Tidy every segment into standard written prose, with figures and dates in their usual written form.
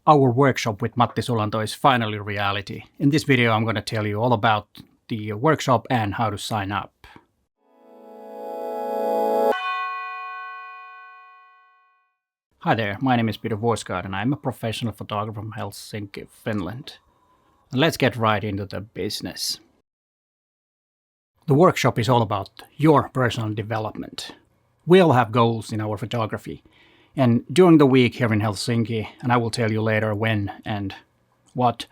Our workshop with Matti Sulanto is finally reality. In this video I'm going to tell you all about the workshop and how to sign up. Hi there, my name is Forsgard and I'm a professional photographer from Helsinki, Finland. And let's get right into the business. The workshop is all about your personal development. We all have goals in our photography. And during the week here in Helsinki, and I will tell you later when and what,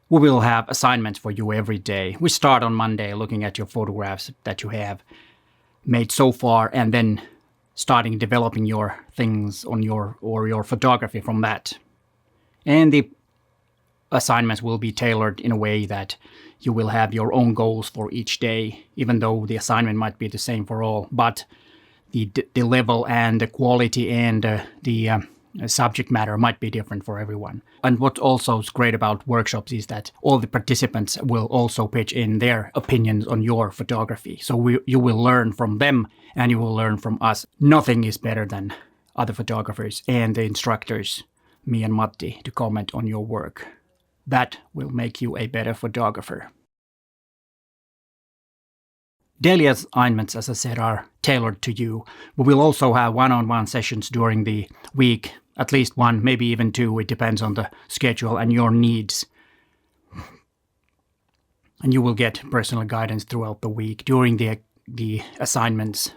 we will have assignments for you every day. We start on Monday looking at your photographs that you have made so far and then starting developing your things on your photography from that. And the assignments will be tailored in a way that you will have your own goals for each day, even though the assignment might be the same for all, but the level and the quality and the subject matter might be different for everyone. And what also is great about workshops is that all the participants will also pitch in their opinions on your photography. So you will learn from them and you will learn from us. Nothing is better than other photographers and the instructors, me and Matti, to comment on your work. That will make you a better photographer. Daily assignments, as I said, are tailored to you. We will also have one-on-one sessions during the week, at least one, maybe even two. It depends on the schedule and your needs. And you will get personal guidance throughout the week during the assignments.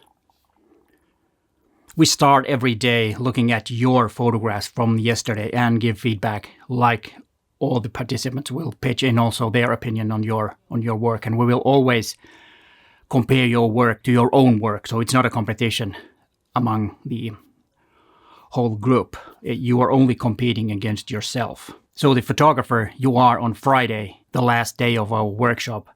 We start every day looking at your photographs from yesterday and give feedback, like all the participants will pitch in also their opinion on your work. And we will always compare your work to your own work. So it's not a competition among the whole group. You are only competing against yourself. So the photographer you are on Friday, the last day of our workshop,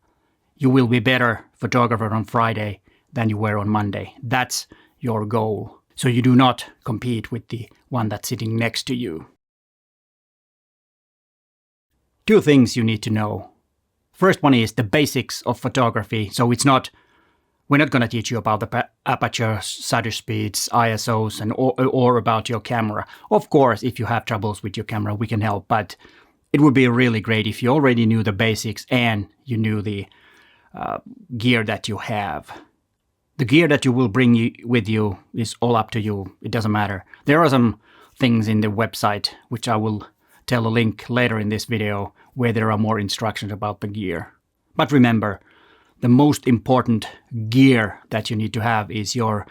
you will be better photographer on Friday than you were on Monday. That's your goal. So you do not compete with the one that's sitting next to you. Two things you need to know. First one is the basics of photography. So we're not going to teach you about the aperture, shutter speeds, ISOs, and or about your camera. Of course, if you have troubles with your camera, we can help. But it would be really great if you already knew the basics and you knew the gear that you have. The gear that you will bring with you is all up to you. It doesn't matter. There are some things in the website, which I will tell a link later in this video, where there are more instructions about the gear. But remember, the most important gear that you need to have is your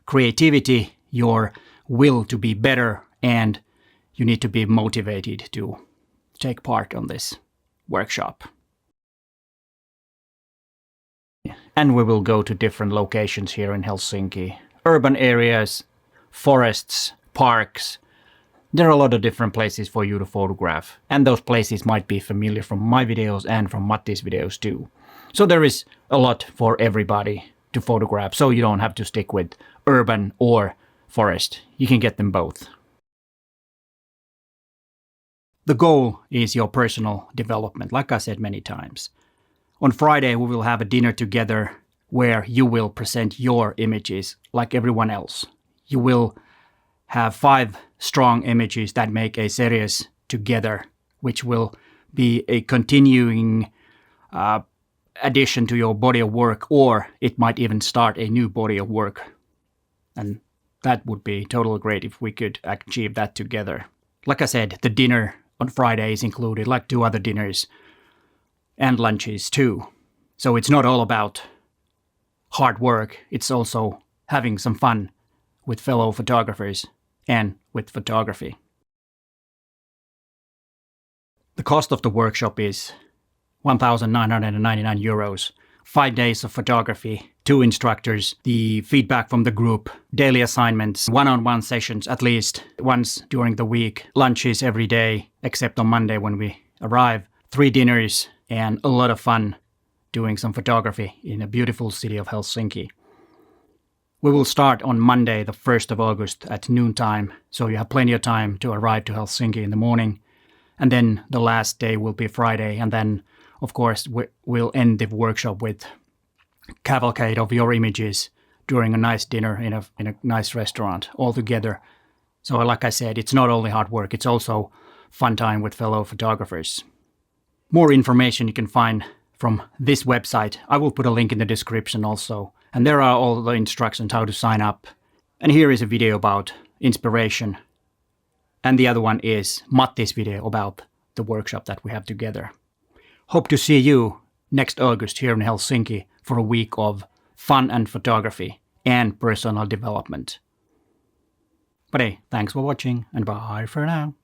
creativity, your will to be better, and you need to be motivated to take part on this workshop. And we will go to different locations here in Helsinki. Urban areas, forests, parks. There are a lot of different places for you to photograph. And those places might be familiar from my videos and from Matti's videos too. So there is a lot for everybody to photograph, so you don't have to stick with urban or forest. You can get them both. The goal is your personal development, like I said many times. On Friday, we will have a dinner together where you will present your images like everyone else. You will have 5 strong images that make a series together, which will be a continuing addition to your body of work, or it might even start a new body of work. And that would be totally great if we could achieve that together. Like I said, the dinner on Friday is included, like 2 other dinners and lunches too. So it's not all about hard work. It's also having some fun with fellow photographers and with photography. The cost of the workshop is 1,999 euros, 5 days of photography, 2 instructors, the feedback from the group, daily assignments, one-on-one sessions at least once during the week, lunches every day except on Monday when we arrive, 3 dinners, and a lot of fun doing some photography in a beautiful city of Helsinki. We will start on Monday, the 1st of August at noontime, so you have plenty of time to arrive to Helsinki in the morning. And then the last day will be Friday, and then of course, we'll end the workshop with cavalcade of your images during a nice dinner in a nice restaurant all together. So like I said, it's not only hard work, it's also fun time with fellow photographers. More information you can find from this website. I will put a link in the description also. And there are all the instructions how to sign up. And here is a video about inspiration. And the other one is Matti's video about the workshop that we have together. Hope to see you next August here in Helsinki for a week of fun and photography and personal development. But hey, thanks for watching and bye for now.